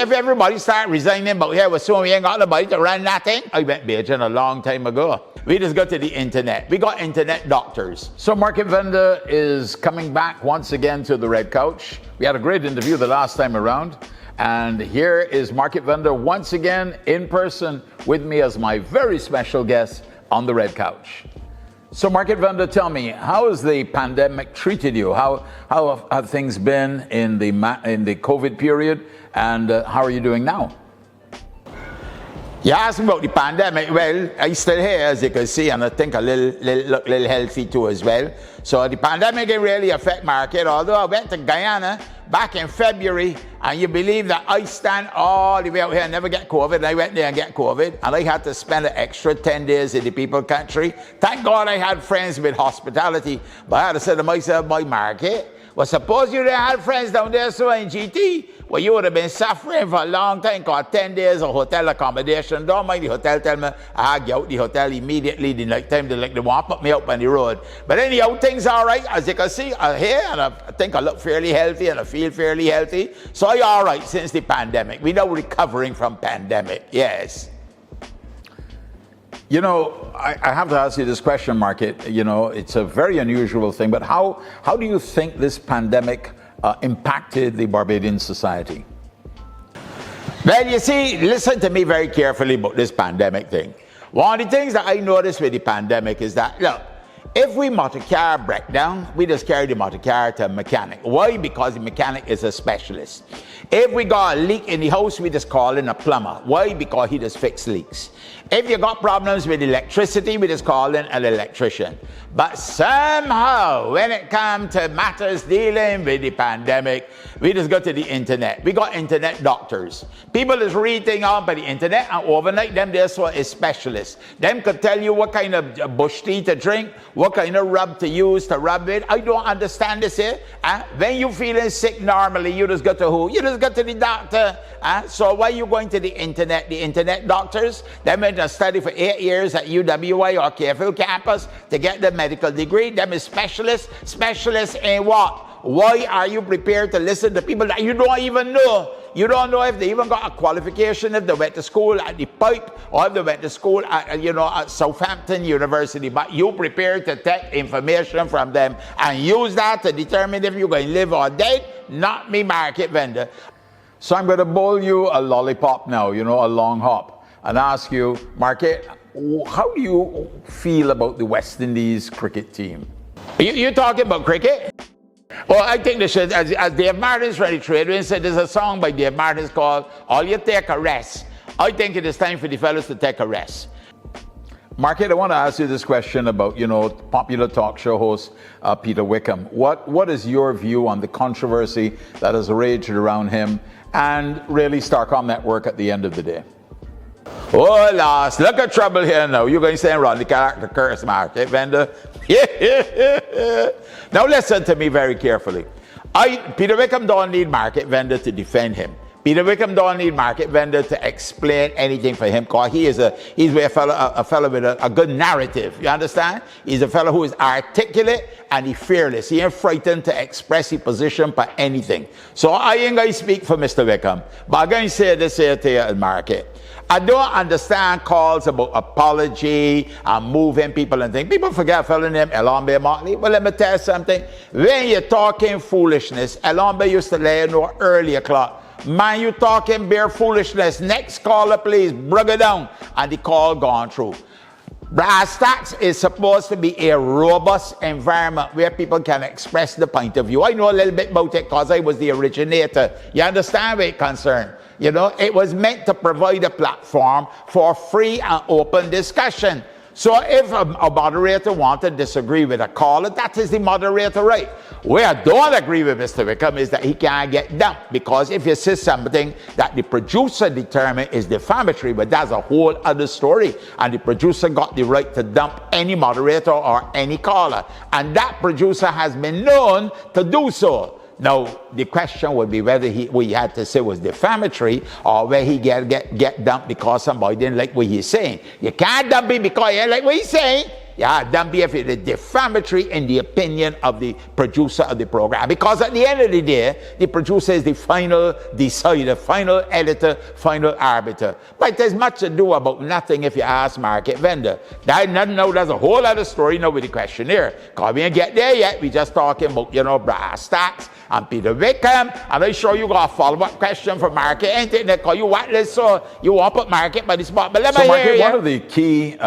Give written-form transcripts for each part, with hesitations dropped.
if everybody start resigning, but here we soon we ain't got nobody to run nothing. I went Beijing a long time ago. We just got to the internet. We got internet doctors. So Market Vendor is coming back once again to the Red Couch. We had a great interview the last time around. And here is Market Vendor once again in person with me as my very special guest on the Red Couch. So Market Vendor, tell me, how has the pandemic treated you? How have things been in the COVID period, and how are you doing now? You asked me about the pandemic. Well, I still here, as you can see, and I think look a little healthy too as well. So the pandemic didn't really affect market, although I went to Guyana back in February, and you believe that I stand all the way out here and never get COVID, and I went there and get COVID, and I had to spend an extra 10 days in the people country. Thank God I had friends with hospitality, but I had to say to myself, my Market, well, suppose you didn't have friends down there so in GT, well, you would have been suffering for a long time, because 10 days of hotel accommodation. Don't mind the hotel tell me I had to get out the hotel immediately the night time. They want to put me up on the road. But anyhow, things are right. As you can see, I'm here, and I think I look fairly healthy, and I feel fairly healthy. So I'm all right since the pandemic. We're now recovering from pandemic, yes. You know, I have to ask you this question, Market. You know, it's a very unusual thing, but how do you think this pandemic impacted the Barbadian society? Well, you see, listen to me very carefully about this pandemic thing. One of the things that I noticed with the pandemic is that, look, if we motor car break down, we just carry the motor car to a mechanic. Why? Because the mechanic is a specialist. If we got a leak in the house, we just call in a plumber. Why? Because he just fix leaks. If you got problems with electricity, we just call in an electrician. But somehow, when it comes to matters dealing with the pandemic, we just go to the internet. We got internet doctors. People is reading on by the internet, and overnight, them there so is specialists. Them could tell you what kind of bush tea to drink, what kind of rub to use to rub it. I don't understand this here. When you feeling sick normally, you just go to who? You just go to the doctor. So why you going to the internet? The internet doctors, them went to study for 8 years at UWI or Careful campus to get the medical degree. Them is specialists. Specialists in what? Why are you prepared to listen to people that you don't even know? You don't know if they even got a qualification, if they went to school at the Pipe, or if they went to school at, at Southampton University. But you prepared to take information from them and use that to determine if you're going to live or die. Not me, Market Vendor. So I'm going to bowl you a lollipop now, a long hop, and ask you, Market, how do you feel about the West Indies cricket team? You talking about cricket? Well, I think they should, as Dave Martin's ready to said, there's a song by Dave Martin's called All You Take a Rest. I think it is time for the fellas to take a rest. Market, I want to ask you this question about, popular talk show host Peter Wickham. What is your view on the controversy that has raged around him and really Starcom Network at the end of the day? Oh, lass, look at trouble here now. You're going to say run the character curse, Market Vendor. Now listen to me very carefully. Peter Wickham don't need Market Vendor to defend him. Peter Wickham don't need Market Vendor to explain anything for him, because he's a fellow with a good narrative. You understand? He's a fellow who is articulate and he's fearless. He ain't frightened to express his position for anything. So I ain't going to speak for Mr. Wickham, but I'm going to say this here to you, Market. I don't understand calls about apology and moving people and things. People forget a fellow named Elombe Motley. Well, let me tell you something. When you're talking foolishness, Elombe used to let you know early o'clock. Man, you talking bare foolishness. Next caller, please, bring it down. And the call gone through. Brass tacks is supposed to be a robust environment where people can express the point of view. I know a little bit about it because I was the originator. You understand where it's concerned? It was meant to provide a platform for free and open discussion. So if a moderator wants to disagree with a caller, that is the moderator right. Where I don't agree with Mr. Wickham is that he can't get dumped, because if you say something that the producer determined is defamatory, but that's a whole other story, and the producer got the right to dump any moderator or any caller, and that producer has been known to do so. Now, the question would be whether we had to say was defamatory, or whether he get dumped because somebody didn't like what he's saying. You can't dump him because you ain't like what he's saying. Yeah, don't be if it is defamatory in the opinion of the producer of the program. Because at the end of the day, the producer is the final decider, final editor, final arbiter. But there's much to do about nothing if you ask Market Vendor. There's a whole other story now with the questionnaire. Because we ain't get there yet. We just talking about, brass tacks and Peter Wickham. And I'm sure you got a follow-up question for Market, ain't it? Because you want this, so you want to put Market by the spot. But let me hear you. One of the key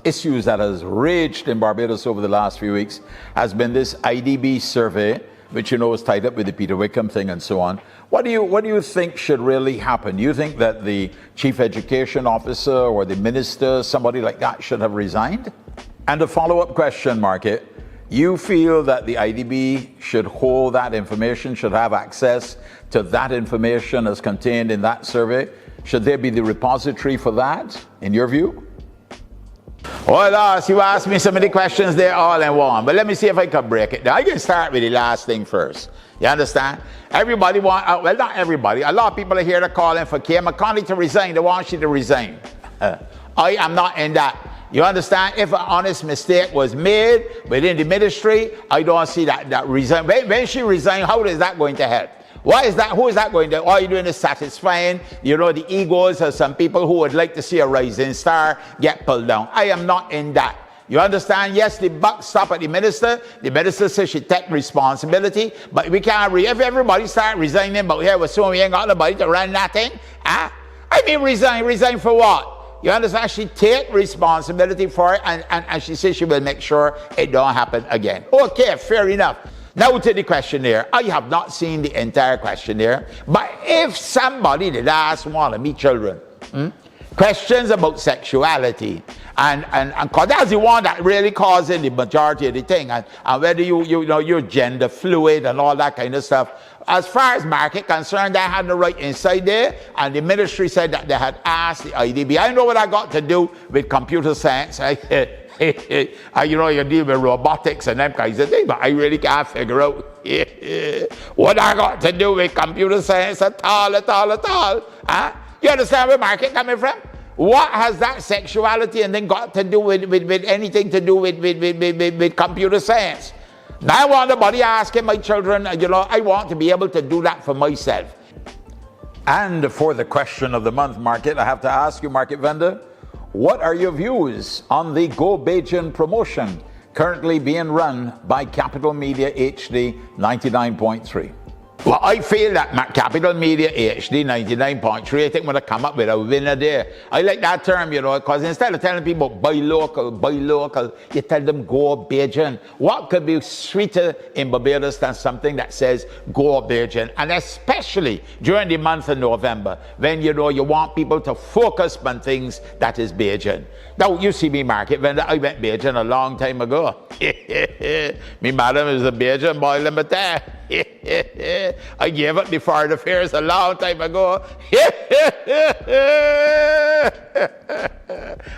issues that has raged in Barbados over the last few weeks has been this IDB survey, which is tied up with the Peter Wickham thing and so on. What do you think should really happen? Do you think that the chief education officer or the minister, somebody like that, should have resigned? And a follow-up question, Market. You feel that the IDB should hold that information, should have access to that information as contained in that survey? Should there be the repository for that, in your view? Well, you asked me so many questions there all in one, but let me see if I can break it down. I can start with the last thing first. You understand? Everybody well, not everybody. A lot of people are here to call in for Kay McConnell to resign. They want you to resign. I am not in that. You understand? If an honest mistake was made within the ministry, I don't see that resign. When she resigned, how is that going to help? Why is that? Who is that going to? All you're doing is satisfying, the egos of some people who would like to see a rising star get pulled down. I am not in that. You understand? Yes, the buck stop at the minister. The minister says she take responsibility, but we can't. If everybody start resigning, but here we soon we ain't got nobody to run nothing. I mean, resign for what? You understand? She take responsibility for it, and she says she will make sure it don't happen again. Okay, fair enough. Now to the questionnaire. I have not seen the entire questionnaire, but if somebody did ask one of me children questions about sexuality, and cause that's the one that really causing the majority of the thing, and whether you're gender fluid and all that kind of stuff. As far as Market concerned, they had the right inside there, and the ministry said that they had asked the IDB. I know what I got to do with computer science. You deal with robotics and them kinds of things, but I really can't figure out what I got to do with computer science at all. Huh? You understand where Market coming from? What has that sexuality and then got to do with anything to do with computer science? Now I want nobody asking my children, I want to be able to do that for myself. And for the question of the month, Market, I have to ask you, Market Vendor, what are your views on the Go Bajan promotion currently being run by Capital Media HD 99.3? Well, I feel that Capital Media HD 99.3, I think we're going to come up with a winner there. I like that term, because instead of telling people buy local, you tell them go Bajan. What could be sweeter in Barbados than something that says go Bajan? And especially during the month of November, when you want people to focus on things that is Bajan. Now, you see me, Market Vendor, I went Bajan a long time ago. Me madam is a Bajan boy, let me tell you. I gave up the foreign affairs a long time ago.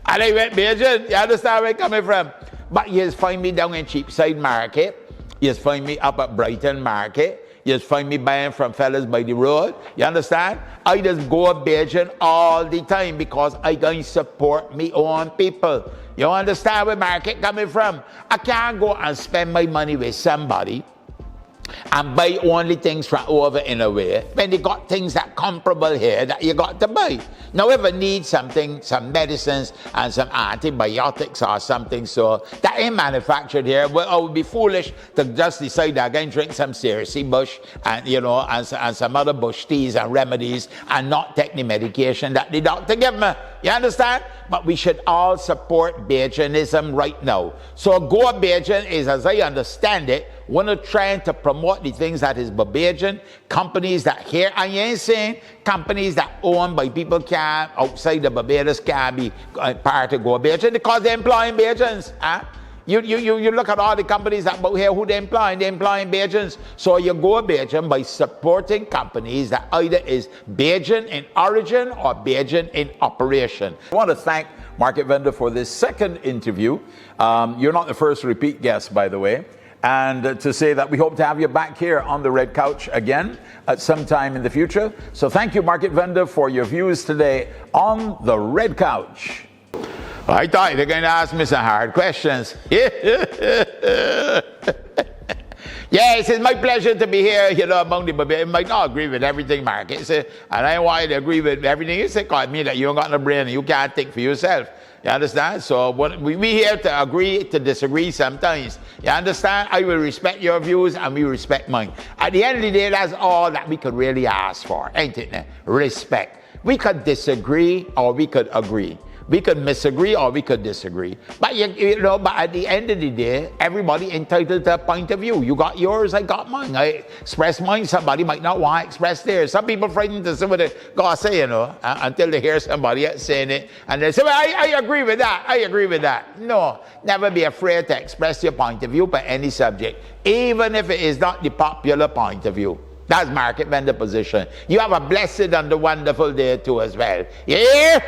And I went Bajan. You understand where I'm coming from? But you just find me down in Cheapside Market. You just find me up at Brighton Market. You just find me buying from fellas by the road. You understand? I just go Bajan all the time because I can support me own people. You understand where Market coming from? I can't go and spend my money with somebody and buy only things from over in a way when they got things that comparable here that you got to buy. Now if I need something, some medicines and some antibiotics or something so that ain't manufactured here, well, I would be foolish to just decide that I can drink some Cersei bush and and some other bush teas and remedies and not take the medication that the doctor give me. You understand? But we should all support Bajanism right now. So Go Bajan is, as I understand it, one of trying to promote the things that is Bajan, companies that here, I ain't saying companies that owned by people can outside of Barbados can be part of Go Bajan because they're employing Bajans. Huh? You look at all the companies that out here who they're employing Bajans. So you go Bajan by supporting companies that either is Bajan in origin or Bajan in operation. I want to thank Market Vendor for this second interview. You're not the first repeat guest, by the way. And to say that we hope to have you back here on the Red Couch again at some time in the future. So thank you, Market Vendor, for your views today on the Red Couch. I thought you were going to ask me some hard questions. Yes, it's my pleasure to be here, among the Barbadians. I might not agree with everything Mark said, and I want you to agree with everything you say, because it means that you don't got no brain and you can't think for yourself. You understand? So we here to agree to disagree sometimes. You understand? I will respect your views and we respect mine. At the end of the day, that's all that we could really ask for, ain't it? Respect. We could disagree or we could agree. We could misagree or we could disagree. But but at the end of the day, everybody entitled to a point of view. You got yours, I got mine. I express mine, somebody might not want to express theirs. Some people frightened to see what they gotta say, until they hear somebody else saying it. And they say, well, I agree with that, I agree with that. No, never be afraid to express your point of view by any subject, even if it is not the popular point of view. That's market vendor position. You have a blessed and a wonderful day too as well. Yeah.